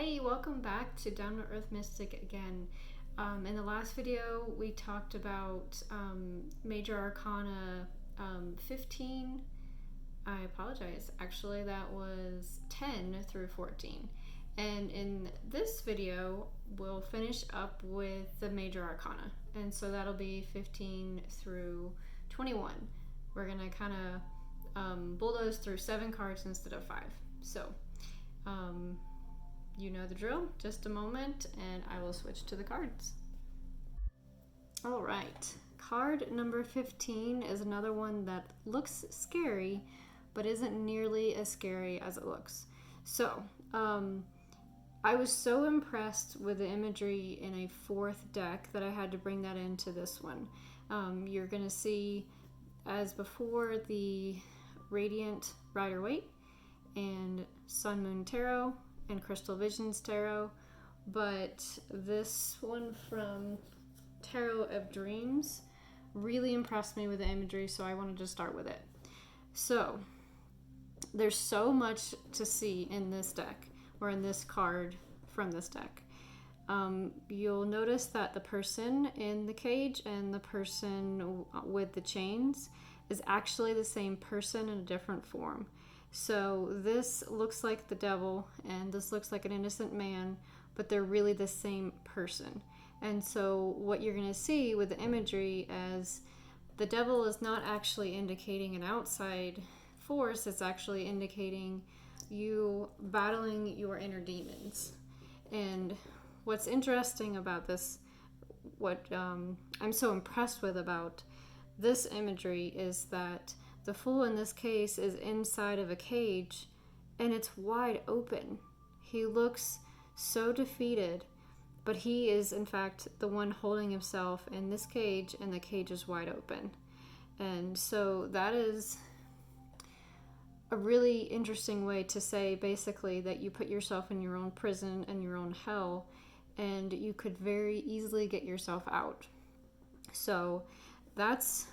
Hey, welcome back to Down to Earth Mystic again. In the last video, we talked about Major Arcana 15. I apologize. Actually, that was 10 through 14. And in this video, we'll finish up with the Major Arcana. And so that'll be 15 through 21. We're going to kind of bulldoze through 7 cards instead of 5. So, you know the drill. Just a moment and I will switch to the cards. All right, card number 15 is another one that looks scary but isn't nearly as scary as it looks. So I was so impressed with the imagery in a 4th deck that I had to bring that into this one. You're gonna see, as before, the Radiant Rider-Waite and Sun Moon Tarot and Crystal Visions Tarot, but this one from Tarot of Dreams really impressed me with the imagery, so I wanted to start with it. So there's so much to see in this deck, or in this card from this deck. You'll notice that the person in the cage and the person with the chains is actually the same person in a different form. So this looks like the devil and this looks like an innocent man, but they're really the same person. And so what you're going to see with the imagery as the devil is not actually indicating an outside force, it's actually indicating you battling your inner demons. And what's interesting about this, what I'm so impressed with about this imagery, is that the Fool in this case is inside of a cage and it's wide open. He looks so defeated, but he is in fact the one holding himself in this cage, and the cage is wide open. And so that is a really interesting way to say basically that you put yourself in your own prison and your own hell, and you could very easily get yourself out. So that's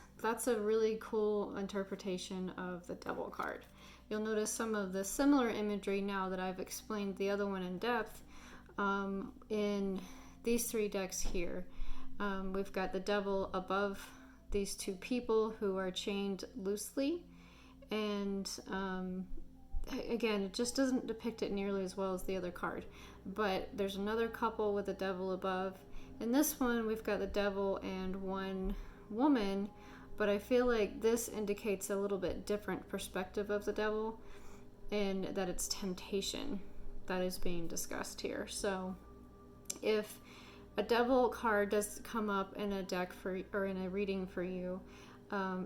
a really cool interpretation of the devil card. You'll notice some of the similar imagery now that I've explained the other one in depth in these 3 decks here. We've got the devil above these 2 people who are chained loosely, and again, it just doesn't depict it nearly as well as the other card. But there's another couple with the devil above. In this one, we've got the devil and one woman, but I feel like this indicates a little bit different perspective of the devil, and that it's temptation that is being discussed here. So if a devil card does come up in a deck or in a reading for you,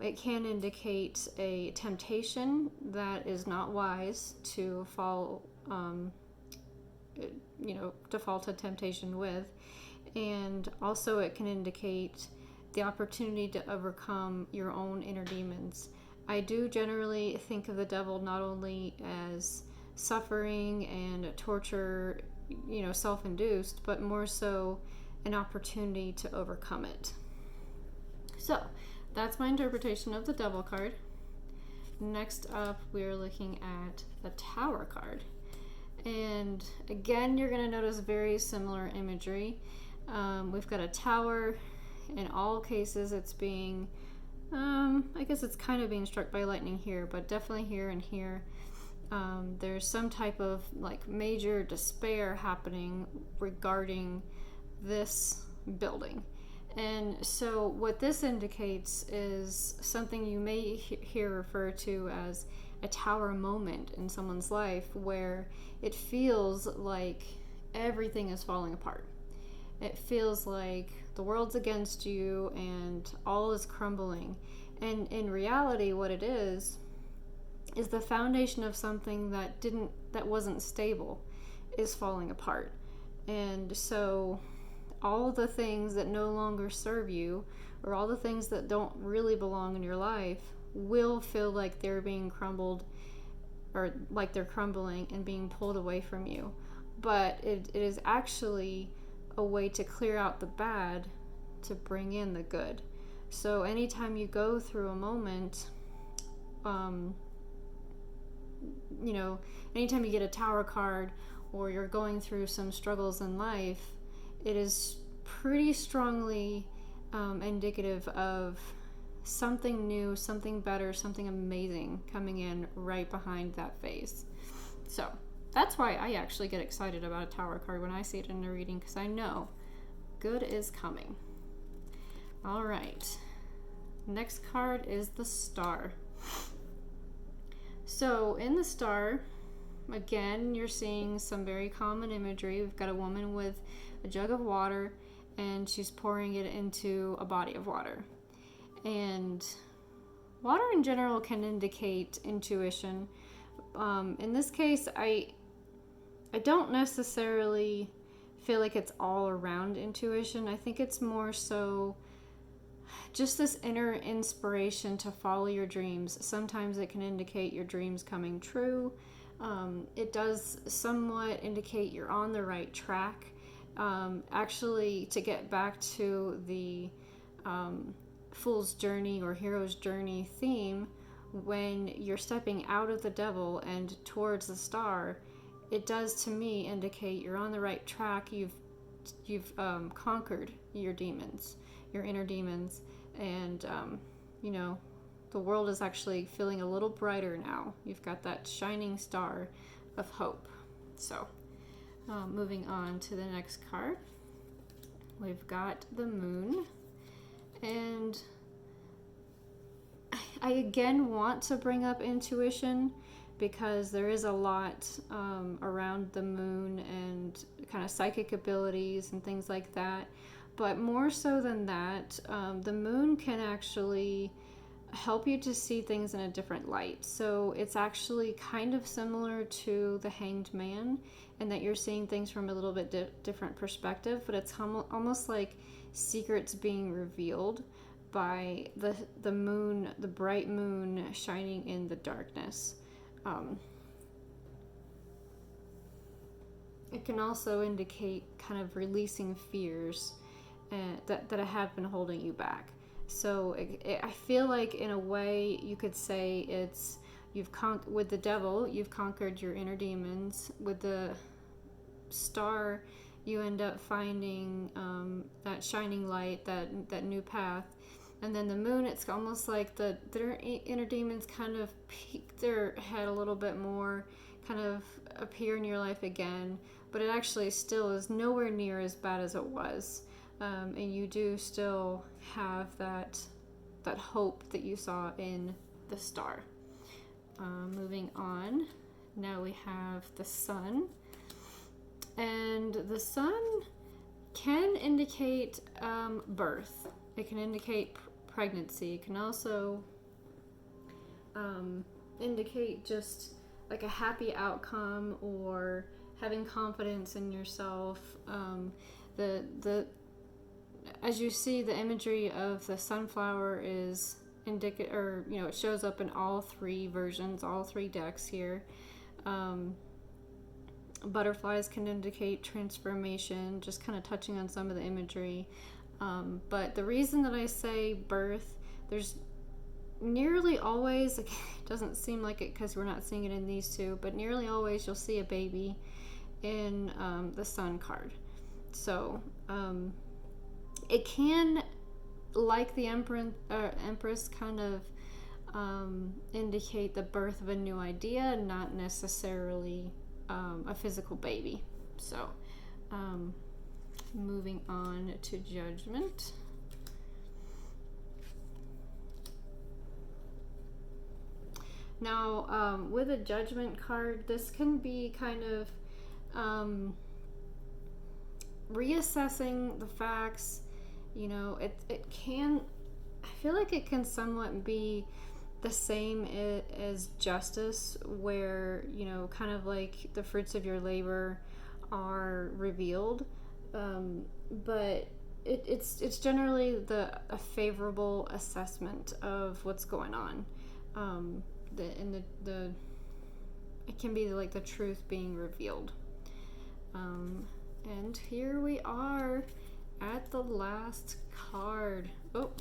it can indicate a temptation that is not wise to fall, to fall to temptation with, and also it can indicate the opportunity to overcome your own inner demons. I do generally think of the devil not only as suffering and torture, self-induced, but more so an opportunity to overcome it. So that's my interpretation of the devil card. Next up, we're looking at the Tower card. And again, you're going to notice very similar imagery. We've got a tower. In all cases, it's being, I guess it's kind of being struck by lightning here, but definitely here and here. There's some type of major despair happening regarding this building. And so what this indicates is something you may hear referred to as a tower moment in someone's life, where it feels like everything is falling apart. It feels like the world's against you and all is crumbling. And in reality, what it is the foundation of something that wasn't stable is falling apart. And so all the things that no longer serve you, or all the things that don't really belong in your life, will feel like they're being crumbled, or like they're crumbling and being pulled away from you. But it is actually a way to clear out the bad to bring in the good. So anytime you go through a moment, anytime you get a Tower card or you're going through some struggles in life, it is pretty strongly indicative of something new, something better, something amazing coming in right behind that phase. So that's why I actually get excited about a Tower card when I see it in a reading, because I know good is coming. All right. Next card is the Star. So in the Star, again, you're seeing some very common imagery. We've got a woman with a jug of water, and she's pouring it into a body of water. And water in general can indicate intuition. In this case, I don't necessarily feel like it's all around intuition. I think it's more so just this inner inspiration to follow your dreams. Sometimes it can indicate your dreams coming true. It does somewhat indicate you're on the right track. Actually, to get back to the Fool's Journey or Hero's Journey theme, when you're stepping out of the devil and towards the star, it does to me indicate you're on the right track. You've conquered your demons, your inner demons, and you know, the world is actually feeling a little brighter now. You've got that shining star of hope. So moving on to the next card, we've got the Moon. And I again want to bring up intuition, because there is a lot around the Moon and kind of psychic abilities and things like that. But more so than that, the Moon can actually help you to see things in a different light. So it's actually kind of similar to the Hanged Man, in that you're seeing things from a little bit different perspective, but it's almost like secrets being revealed by the moon, the bright moon shining in the darkness. It can also indicate kind of releasing fears that have been holding you back. So I feel like in a way you could say it's with the devil, you've conquered your inner demons. With the star, you end up finding that shining light, that new path. And then the Moon, it's almost like their inner demons kind of peek their head a little bit more, kind of appear in your life again. But it actually still is nowhere near as bad as it was. And you do still have that hope that you saw in the star. Moving on, now we have the Sun. And the Sun can indicate birth. It can indicate pregnancy. It can also indicate just like a happy outcome or having confidence in yourself. As you see, the imagery of the sunflower is indicative, or it shows up in all three versions, all three decks here. Butterflies can indicate transformation, just kind of touching on some of the imagery. But the reason that I say birth, there's nearly always, it doesn't seem like it because we're not seeing it in these two, but nearly always you'll see a baby in the Sun card. So it can, like the Empress, kind of indicate the birth of a new idea, not necessarily a physical baby. So moving on to Judgment. Now with a Judgment card, this can be kind of reassessing the facts. It can, I feel like it can somewhat be the same as justice, where kind of like the fruits of your labor are revealed, but it's generally a favorable assessment of what's going on. It can be like the truth being revealed. And here we are at the last card. Oh,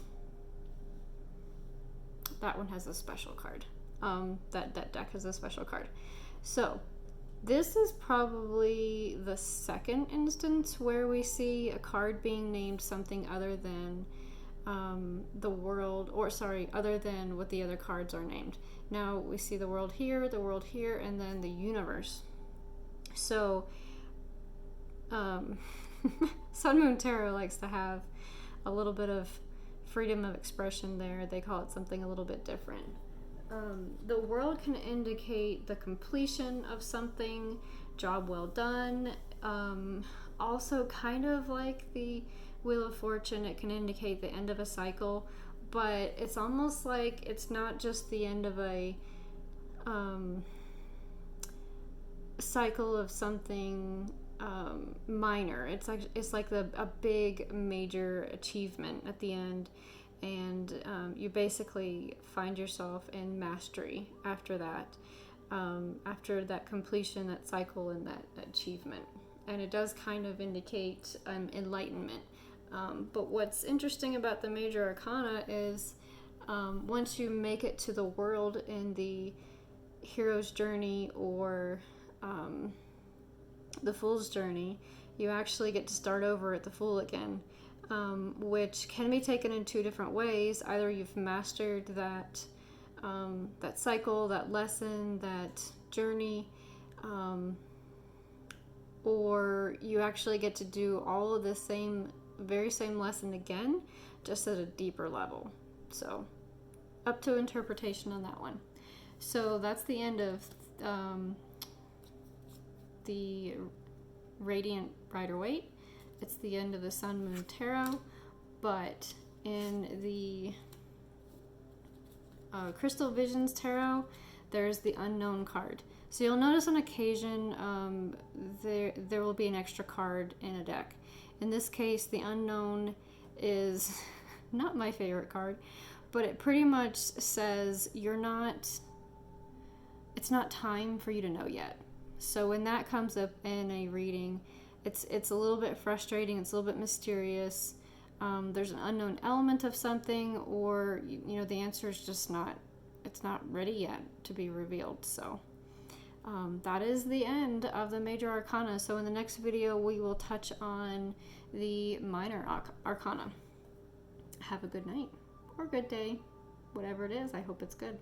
that one has a special card. That deck has a special card. So This is probably the second instance where we see a card being named something other than the world, or sorry, other than what the other cards are named. Now we see the world here, and then the universe. So, Sun Moon Tarot likes to have a little bit of freedom of expression there. They call it something a little bit different. The world can indicate the completion of something, job well done. Also, kind of like the Wheel of Fortune, it can indicate the end of a cycle, but it's almost like it's not just the end of a cycle of something minor. It's like a big major achievement at the end, and you basically find yourself in mastery after that completion, that cycle, and that achievement. And it does kind of indicate enlightenment. But what's interesting about the major arcana is once you make it to the world in the hero's journey or the fool's journey, you actually get to start over at the fool again, which can be taken in two different ways. Either you've mastered that cycle, that lesson, that journey, or you actually get to do all of the very same lesson again, just at a deeper level. So up to interpretation on that one. So that's the end of the Radiant Rider-Waite. It's the end of the Sun Moon Tarot, but in the Crystal Visions Tarot, there's the Unknown card. So you'll notice on occasion there will be an extra card in a deck. In this case, the Unknown is not my favorite card, but it pretty much says it's not time for you to know yet. So when that comes up in a reading, it's a little bit frustrating, it's a little bit mysterious. There's an unknown element of something, or the answer is just not ready yet to be revealed. So that is the end of the major arcana. So in the next video, we will touch on the minor arcana. Have a good night or good day, whatever it is. I hope it's good.